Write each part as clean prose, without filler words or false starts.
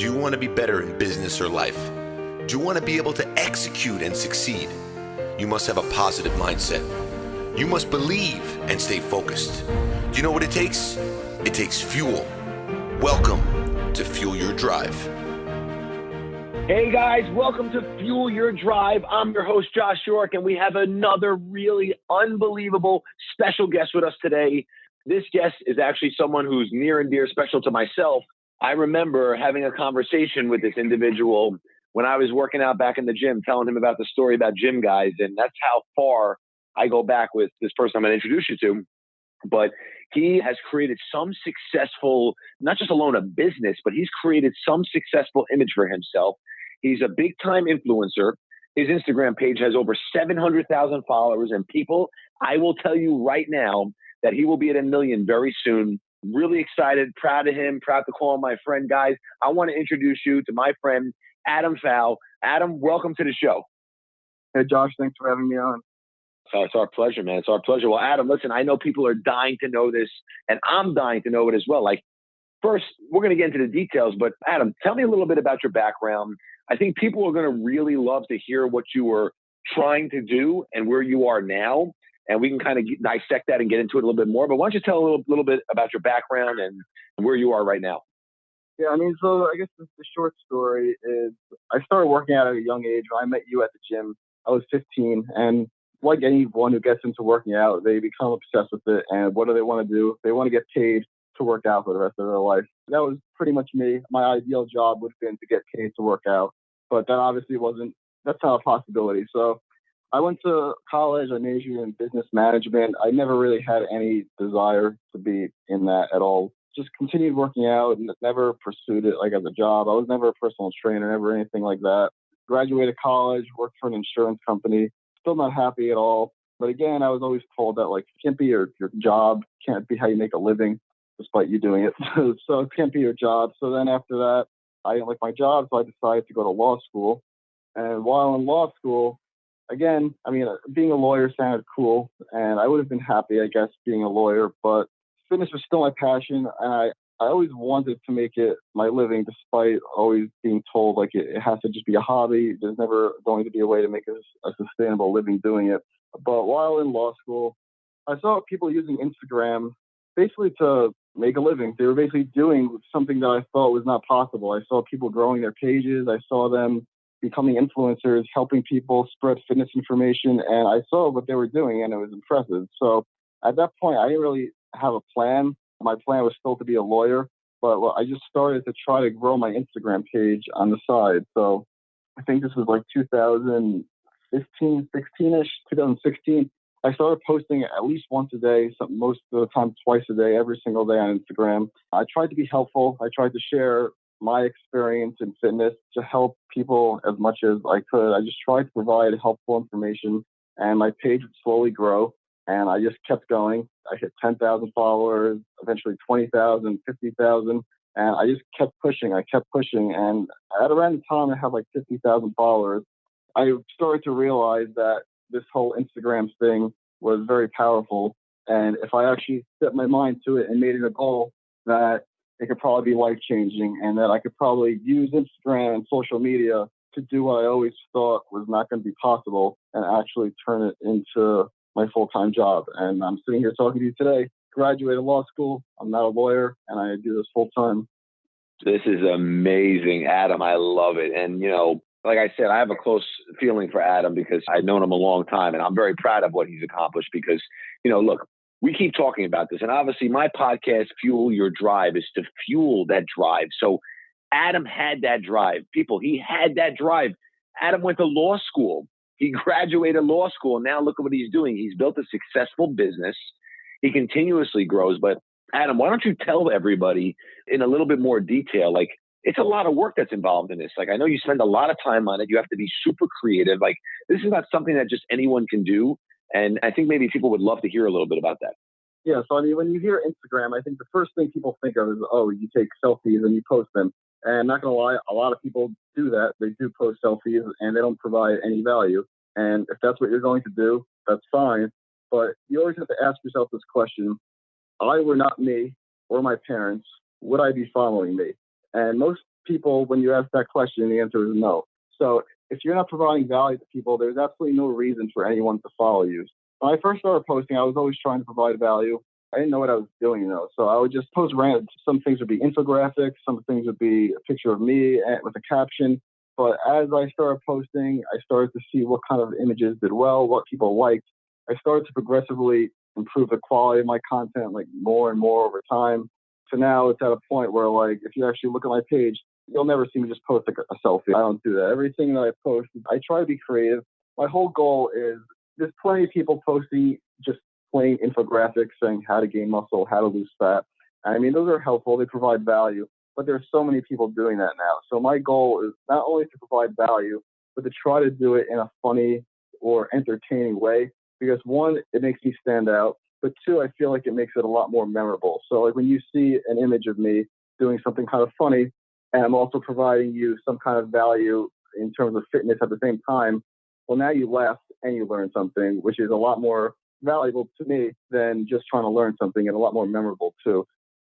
Do you want to be better in business or life? Do you want to be able to execute and succeed? You must have a positive mindset. You must believe and stay focused. Do you know what it takes? It takes fuel. Welcome to Fuel Your Drive. Hey guys, welcome to Fuel Your Drive. I'm your host, Josh York, and we have another really unbelievable special guest with us today. This guest is actually someone who's near and dear special to myself. I remember having a conversation with this individual when I was working out back in the gym, telling him about the story about gym guys, and that's how far I go back with this person I'm going to introduce you to. But he has created some successful, not just alone a business, but he's created some successful image for himself. He's a big time influencer. His Instagram page has over 700,000 followers, and people, I will tell you right now that he will be at 1 million very soon. Really excited, proud of him, proud to call him my friend. Guys, I want to introduce you to my friend, Adam Pfau. Adam, welcome to the show. Hey, Josh, thanks for having me on. Oh, it's our pleasure, man. It's our pleasure. Well, Adam, listen, I know people are dying to know this, and I'm dying to know it as well. Like, first, we're going to get into the details, but Adam, tell me a little bit about your background. I think people are going to really love to hear what you were trying to do and where you are now. And we can kind of dissect that and get into it a little bit more. But why don't you tell a little bit about your background and where you are right now? Yeah, I mean, so I guess the short story is I started working out at a young age. When I met you at the gym, I was 15. And like anyone who gets into working out, they become obsessed with it. And what do they want to do? They want to get paid to work out for the rest of their life. That was pretty much me. My ideal job would have been to get paid to work out. But that obviously that's not a possibility. So I went to college. I majored in business management. I never really had any desire to be in that at all. Just continued working out and never pursued it like as a job. I was never a personal trainer, never anything like that. Graduated college, worked for an insurance company. Still not happy at all. But again, I was always told that like it can't be your job, can't be how you make a living, despite you doing it. So it can't be your job. So then after that, I didn't like my job, so I decided to go to law school. And while in law school, again, I mean, being a lawyer sounded cool, and I would have been happy, I guess, being a lawyer, but fitness was still my passion, and I always wanted to make it my living, despite always being told, like, it has to just be a hobby. There's never going to be a way to make a sustainable living doing it. But while in law school, I saw people using Instagram basically to make a living. They were basically doing something that I thought was not possible. I saw people growing their pages. I saw them becoming influencers, helping people spread fitness information. And I saw what they were doing, and it was impressive. So at that point, I didn't really have a plan. My plan was still to be a lawyer, but I just started to try to grow my Instagram page on the side. So I think this was like 2015, 16-ish, 2016. I started posting at least once a day, most of the time twice a day, every single day on Instagram. I tried to be helpful. I tried to share my experience in fitness to help people as much as I could. I just tried to provide helpful information, and my page would slowly grow. And I just kept going. I hit 10,000 followers, eventually 20,000, 50,000. And I just kept pushing. And at around the time I had like 50,000 followers, I started to realize that this whole Instagram thing was very powerful. And if I actually set my mind to it and made it a goal, that it could probably be life-changing, and that I could probably use Instagram and social media to do what I always thought was not going to be possible and actually turn it into my full-time job. And I'm sitting here talking to you today, graduated law school. I'm not a lawyer, and I do this full-time. This is amazing, Adam. I love it. And, you know, like I said, I have a close feeling for Adam because I've known him a long time, and I'm very proud of what he's accomplished because, you know, look, we keep talking about this, and obviously my podcast, Fuel Your Drive, is to fuel that drive. So Adam had that drive. People, he had that drive. Adam went to law school. He graduated law school, and now look at what he's doing. He's built a successful business. He continuously grows. But Adam, why don't you tell everybody in a little bit more detail, like, it's a lot of work that's involved in this. Like, I know you spend a lot of time on it. You have to be super creative. Like, this is not something that just anyone can do. And I think maybe people would love to hear a little bit about that. Yeah. So, I mean, when you hear Instagram, I think the first thing people think of is, oh, you take selfies and you post them. And not going to lie, a lot of people do that. They do post selfies and they don't provide any value. And if that's what you're going to do, that's fine. But you always have to ask yourself this question. I were not me or my parents, would I be following me? And most people, when you ask that question, the answer is no. So if you're not providing value to people, there's absolutely no reason for anyone to follow you. When I first started posting, I was always trying to provide value. I didn't know what I was doing, So I would just post random. Some things would be infographics. Some things would be a picture of me with a caption. But as I started posting, I started to see what kind of images did well, what people liked. I started to progressively improve the quality of my content, like more and more over time. So now it's at a point where, like, if you actually look at my page, you'll never see me just post like a selfie. I don't do that. Everything that I post, I try to be creative. My whole goal is there's plenty of people posting just plain infographics saying how to gain muscle, how to lose fat. I mean, those are helpful. They provide value, but there's so many people doing that now. So my goal is not only to provide value, but to try to do it in a funny or entertaining way. Because one, it makes me stand out. But two, I feel like it makes it a lot more memorable. So like when you see an image of me doing something kind of funny, and I'm also providing you some kind of value in terms of fitness at the same time, well, now you laugh and you learn something, which is a lot more valuable to me than just trying to learn something, and a lot more memorable too.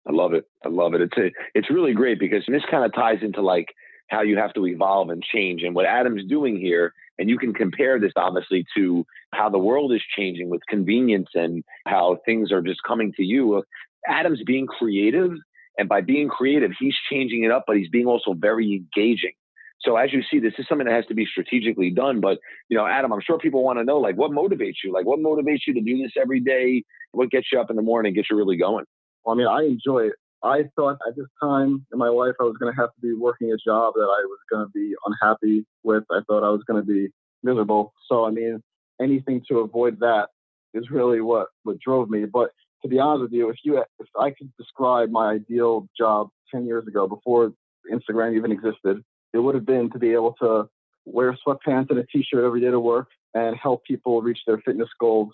I love it. I love it. It's really great because this kind of ties into like how you have to evolve and change, and what Adam's doing here. And you can compare this obviously to how the world is changing with convenience and how things are just coming to you. Adam's being creative, and by being creative, he's changing it up, but he's being also very engaging. So as you see, this is something that has to be strategically done. But, Adam, I'm sure people want to know, like, what motivates you? Like, what motivates you to do this every day? What gets you up in the morning, gets you really going? Well, I mean, I enjoy it. I thought at this time in my life, I was going to have to be working a job that I was going to be unhappy with. I thought I was going to be miserable. So, I mean, anything to avoid that is really what drove me. But to be honest with you, if I could describe my ideal job 10 years ago, before Instagram even existed, it would have been to be able to wear sweatpants and a t-shirt every day to work and help people reach their fitness goals,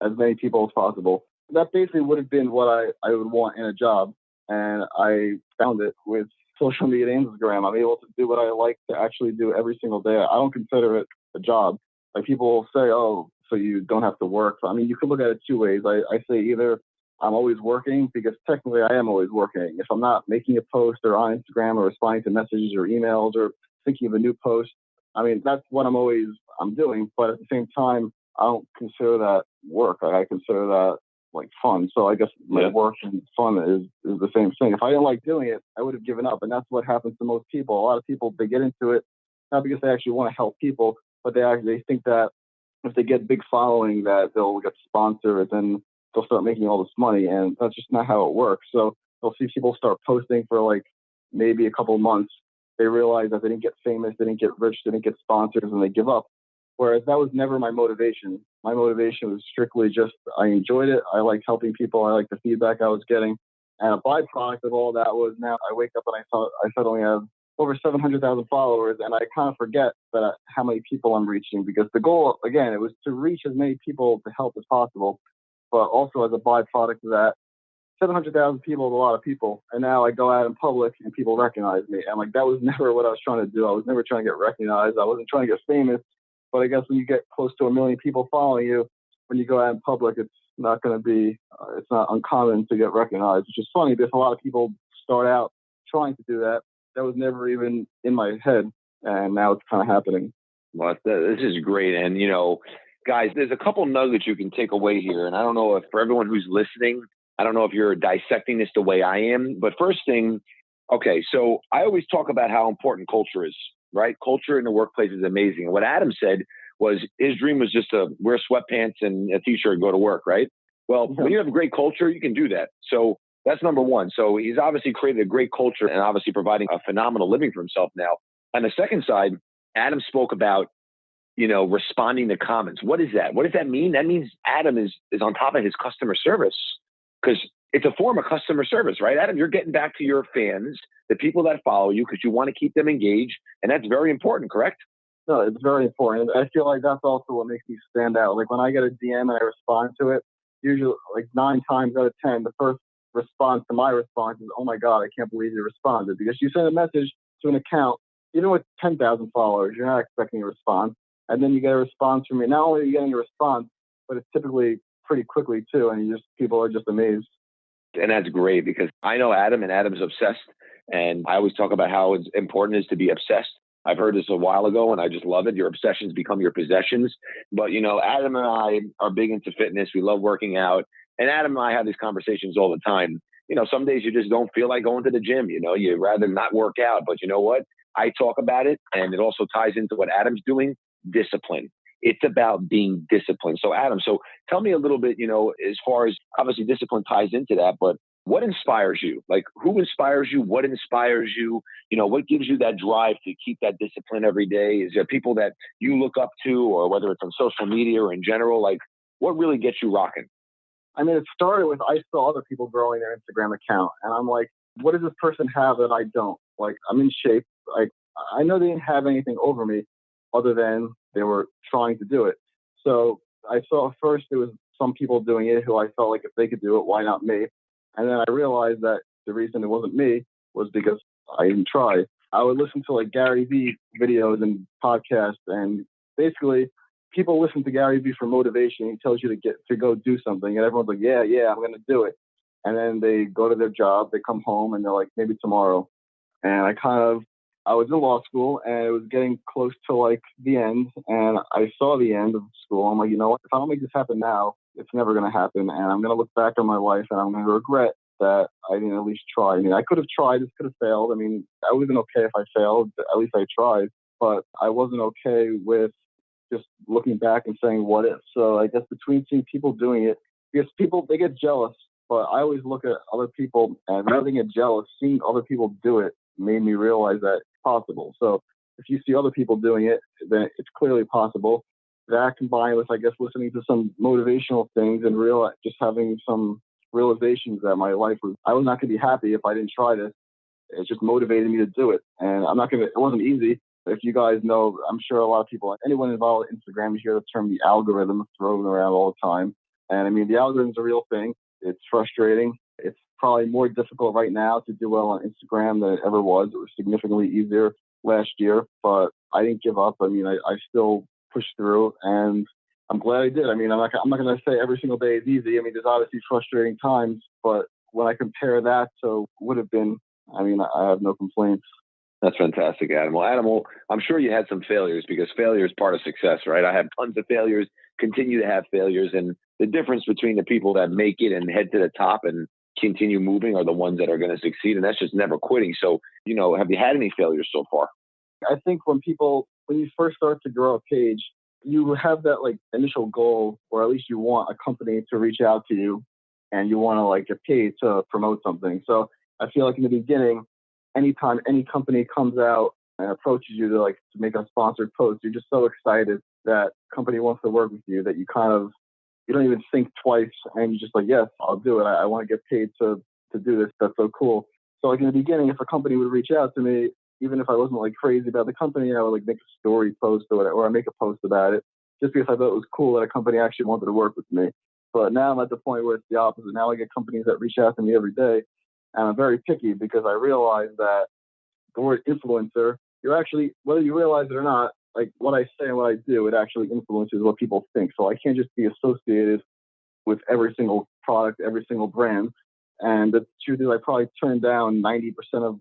as many people as possible. That basically would have been what I would want in a job. And I found it with social media and Instagram. I'm able to do what I like to actually do every single day. I don't consider it a job. Like, people will say, oh, so you don't have to work. I mean, you could look at it two ways. I say either I'm always working, because technically I am always working. If I'm not making a post or on Instagram or responding to messages or emails or thinking of a new post, I mean, that's what I'm doing. But at the same time, I don't consider that work. I consider that like fun. So I guess my work and fun is the same thing. If I didn't like doing it, I would have given up. And that's what happens to most people. A lot of people, they get into it not because they actually want to help people, but they think that if they get big following, that they'll get sponsored and they'll start making all this money. And that's just not how it works. So they'll see people start posting for like maybe a couple of months. They realize that they didn't get famous, they didn't get rich, they didn't get sponsors, and they give up. Whereas that was never my motivation. My motivation was strictly just, I enjoyed it. I liked helping people. I liked the feedback I was getting. And a byproduct of all that was, now I wake up and I suddenly have over 700,000 followers, and I kind of forget that how many people I'm reaching, because the goal, again, it was to reach as many people to help as possible. But also, as a byproduct of that, 700,000 people is a lot of people. And now I go out in public and people recognize me. And like, that was never what I was trying to do. I was never trying to get recognized. I wasn't trying to get famous. But I guess when you get close to 1 million people following you, when you go out in public, it's not going to be, it's not uncommon to get recognized, which is funny because a lot of people start out trying to do that. That was never even in my head. And now it's kind of happening. Well, this is great. And, guys, there's a couple nuggets you can take away here. And I don't know if for everyone who's listening, I don't know if you're dissecting this the way I am. But first thing, okay, so I always talk about how important culture is. Right? Culture in the workplace is amazing. And what Adam said was his dream was just to wear sweatpants and a t-shirt and go to work, right? Well, when you have a great culture, you can do that. So that's number one. So he's obviously created a great culture and obviously providing a phenomenal living for himself now. On the second side, Adam spoke about, responding to comments. What is that? What does that mean? That means Adam is on top of his customer service, because it's a form of customer service, right? Adam, you're getting back to your fans, the people that follow you, because you want to keep them engaged. And that's very important, correct? No, it's very important. I feel like that's also what makes me stand out. Like, when I get a DM and I respond to it, usually like 9 times out of 10, the first response to my response is, oh my God, I can't believe you responded. Because you send a message to an account, even with 10,000 followers, you're not expecting a response. And then you get a response from me. Not only are you getting a response, but it's typically pretty quickly too. And people are just amazed. And that's great, because I know Adam, and Adam's obsessed. And I always talk about how important it is to be obsessed. I've heard this a while ago and I just love it. Your obsessions become your possessions. But, Adam and I are big into fitness. We love working out. And Adam and I have these conversations all the time. Some days you just don't feel like going to the gym. You'd rather not work out. But you know what? I talk about it, and it also ties into what Adam's doing, discipline. It's about being disciplined. So Adam, tell me a little bit, as far as obviously discipline ties into that, but what inspires you? Like, who inspires you? What inspires you? What gives you that drive to keep that discipline every day? Is there people that you look up to, or whether it's on social media or in general, like what really gets you rocking? I mean, it started with I saw other people growing their Instagram account, and I'm like, what does this person have that I don't? Like, I'm in shape. Like, I know they didn't have anything over me other than they were trying to do it. So I saw first there was some people doing it who I felt like if they could do it, why not me? And then I realized that the reason it wasn't me was because I didn't try. I would listen to like Gary Vee videos and podcasts, and basically people listen to Gary Vee for motivation. He tells you to go do something, and everyone's like, yeah, I'm going to do it. And then they go to their job, they come home, and they're like, maybe tomorrow. And I was in law school, and it was getting close to like the end, and I saw the end of school. I'm like, you know what? If I don't make this happen now, it's never going to happen, and I'm going to look back on my life, and I'm going to regret that I didn't at least try. I mean, I could have tried. This could have failed. I mean, I wasn't okay if I failed. At least I tried, but I wasn't okay with just looking back and saying, what if? So I guess between seeing people doing it, because people, they get jealous, but I always look at other people, and rather than get jealous, seeing other people do it made me realize that it's possible. So if you see other people doing it, then it's clearly possible. That combined with, I guess, listening to some motivational things and just having some realizations that my life I was not going to be happy if I didn't try this. It just motivated me to do it. And it wasn't easy. If you guys know, I'm sure a lot of people, anyone involved with Instagram, you hear the term the algorithm thrown around all the time. And I mean, the algorithm's a real thing. It's frustrating. It's probably more difficult right now to do well on Instagram than it ever was. It was significantly easier last year, but I didn't give up. I mean, I still pushed through, and I'm glad I did. I mean, I'm not going to say every single day is easy. I mean, there's obviously frustrating times, but when I compare that to would have been, I mean, I have no complaints. That's fantastic, Adam. Well, Adam, I'm sure you had some failures, because failure is part of success, right? I have tons of failures, continue to have failures. And the difference between the people that make it and head to the top and continue moving are the ones that are going to succeed. And that's just never quitting. So, have you had any failures so far? I think when you first start to grow a page, you have that like initial goal, or at least you want a company to reach out to you, and you want to like get paid to promote something. So I feel like in the beginning, anytime any company comes out and approaches you to make a sponsored post, you're just so excited that company wants to work with you that you don't even think twice, and you're just like, yes, I'll do it. I want to get paid to do this. That's so cool. So like in the beginning, if a company would reach out to me, even if I wasn't like crazy about the company, I would like make a story post or whatever, or I make a post about it just because I thought it was cool that a company actually wanted to work with me. But now I'm at the point where it's the opposite. Now I get companies that reach out to me every day, and I'm very picky because I realize that the word influencer, you're actually, whether you realize it or not, like what I say and what I do, it actually influences what people think. So I can't just be associated with every single product, every single brand. And the truth is, I probably turn down 90% of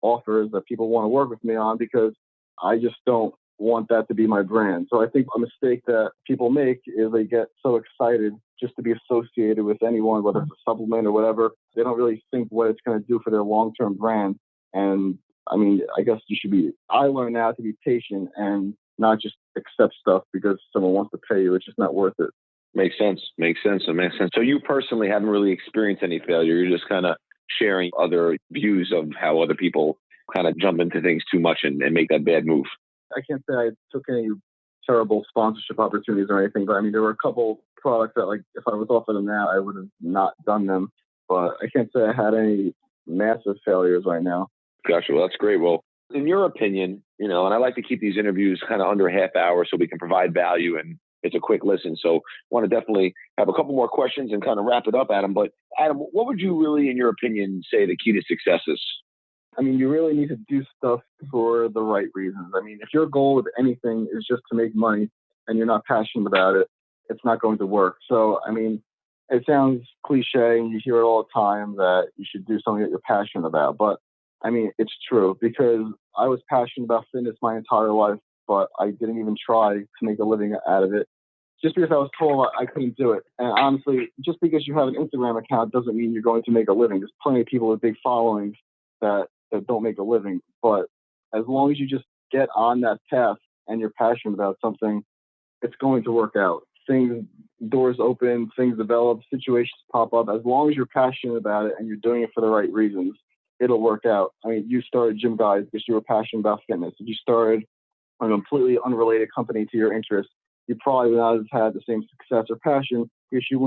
offers that people want to work with me on because I just don't want that to be my brand. So I think a mistake that people make is they get so excited just to be associated with anyone, whether it's a supplement or whatever. They don't really think what it's going to do for their long-term brand. And I mean, I guess I learn now to be patient and not just accept stuff because someone wants to pay you. It's just not worth it. Makes sense. So you personally haven't really experienced any failure. You're just kind of sharing other views of how other people kind of jump into things too much and make that bad move. I can't say I took any terrible sponsorship opportunities or anything, but I mean, there were a couple products that, like, if I was offered them now, I would have not done them. But I can't say I had any massive failures right now. Gotcha. Well, that's great. Well, in your opinion, and I like to keep these interviews kind of under a half hour so we can provide value and it's a quick listen. So I want to definitely have a couple more questions and kind of wrap it up, Adam. But Adam, what would you really, in your opinion, say the key to success is? I mean, you really need to do stuff for the right reasons. I mean, if your goal with anything is just to make money and you're not passionate about it, it's not going to work. So, I mean, it sounds cliche and you hear it all the time that you should do something that you're passionate about. But I mean, it's true because I was passionate about fitness my entire life, but I didn't even try to make a living out of it just because I was told I couldn't do it. And honestly, just because you have an Instagram account doesn't mean you're going to make a living. There's plenty of people with big followings that don't make a living. But as long as you just get on that path and you're passionate about something, it's going to work out. Doors open, things develop, situations pop up. As long as you're passionate about it and you're doing it for the right reasons, it'll work out. I mean, you started Gym Guys because you were passionate about fitness. If you started a completely unrelated company to your interests, you probably would not have had the same success or passion because you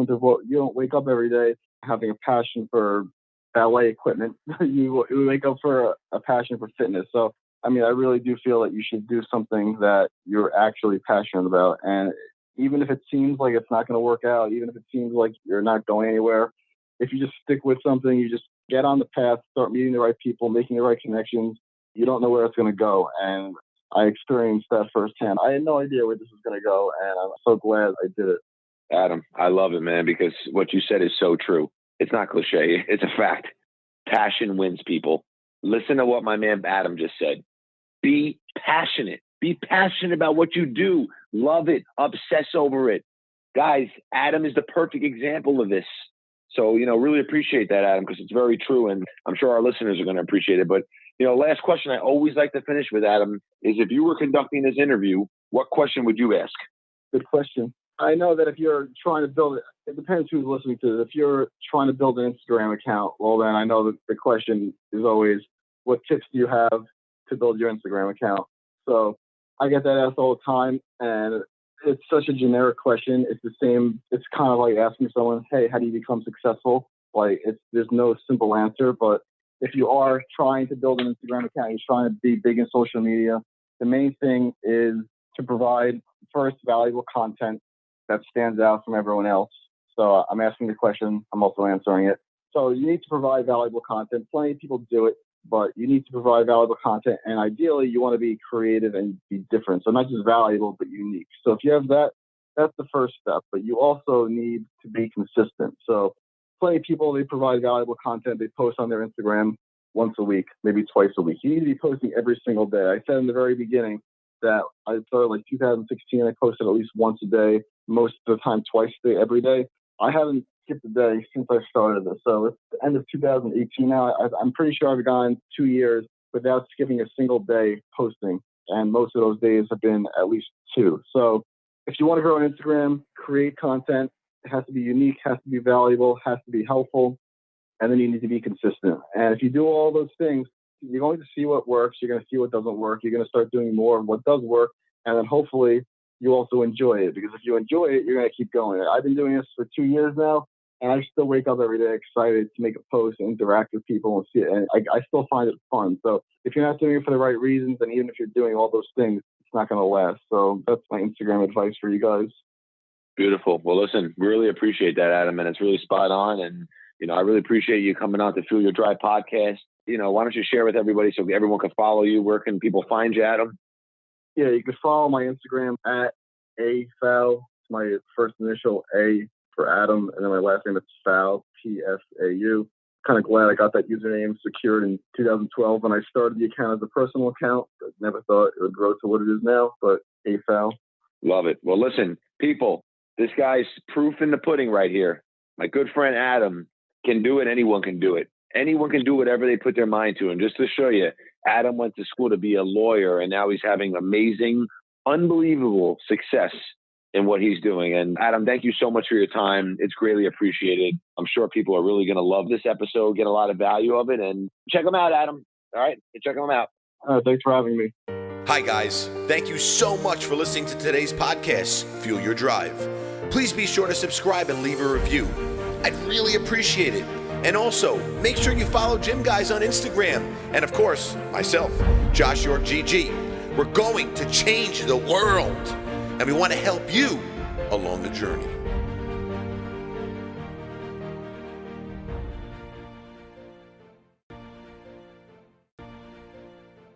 don't wake up every day having a passion for ballet equipment. you wake up for a passion for fitness. So, I mean, I really do feel that you should do something that you're actually passionate about. And even if it seems like it's not going to work out, even if it seems like you're not going anywhere, if you just stick with something, you just get on the path, start meeting the right people, making the right connections, you don't know where it's going to go. And I experienced that firsthand. I had no idea where this was going to go, and I'm so glad I did it. Adam, I love it, man, because what you said is so true. It's not cliche. It's a fact. Passion wins, people. Listen to what my man Adam just said. Be passionate. Be passionate about what you do. Love it. Obsess over it. Guys, Adam is the perfect example of this. So, really appreciate that, Adam, because it's very true, and I'm sure our listeners are going to appreciate it. But, last question I always like to finish with, Adam, is if you were conducting this interview, what question would you ask? Good question. I know that if you're trying to build it depends who's listening to this. If you're trying to build an Instagram account, well, then I know that the question is always, what tips do you have to build your Instagram account? So I get that asked all the time, and it's such a generic question. It's the same. It's kind of like asking someone, hey, how do you become successful? There's no simple answer, but if you are trying to build an Instagram account, you're trying to be big in social media, the main thing is to provide first valuable content that stands out from everyone else. So I'm asking the question. I'm also answering it. So you need to provide valuable content. Plenty of people do it, but you need to provide valuable content. And ideally, you want to be creative and be different. So not just valuable, but unique. So if you have that, that's the first step. But you also need to be consistent. So plenty of people, they provide valuable content. They post on their Instagram once a week, maybe twice a week. You need to be posting every single day. I said in the very beginning that I started 2016. I posted at least once a day, most of the time twice a day, every day. I haven't skipped a day since I started this. So it's the end of 2018 now. I'm pretty sure I've gone 2 years without skipping a single day posting. And most of those days have been at least 2. So if you want to grow on Instagram, create content. It has to be unique, has to be valuable, has to be helpful. And then you need to be consistent. And if you do all those things, you're going to see what works. You're going to see what doesn't work. You're going to start doing more of what does work. And then hopefully you also enjoy it, because if you enjoy it, you're going to keep going. I've been doing this for 2 years now, and I still wake up every day excited to make a post and interact with people and see it. And I still find it fun. So if you're not doing it for the right reasons, and even if you're doing all those things, it's not going to last. So that's my Instagram advice for you guys. Beautiful. Well, listen, really appreciate that, Adam, and it's really spot on. And, I really appreciate you coming on to Fuel Your Drive podcast. Why don't you share with everybody so everyone can follow you? Where can people find you, Adam? Yeah, you can follow my Instagram at Pfau. It's my first initial A for Adam, and then my last name is Pfau, Pfau. Kind of glad I got that username secured in 2012 when I started the account as a personal account. I never thought it would grow to what it is now, but Pfau. Love it. Well, listen, people, this guy's proof in the pudding right here. My good friend Adam can do it. Anyone can do it. Anyone can do whatever they put their mind to. And just to show you, Adam went to school to be a lawyer, and now he's having amazing, unbelievable success in what he's doing. And Adam, thank you so much for your time. It's greatly appreciated. I'm sure people are really going to love this episode, get a lot of value of it, and check them out, Adam. All right? Check them out. Thanks for having me. Hi, guys. Thank you so much for listening to today's podcast, Fuel Your Drive. Please be sure to subscribe and leave a review. I'd really appreciate it. And also, make sure you follow Gym Guys on Instagram. And of course, myself, Josh York GG. We're going to change the world. And we want to help you along the journey.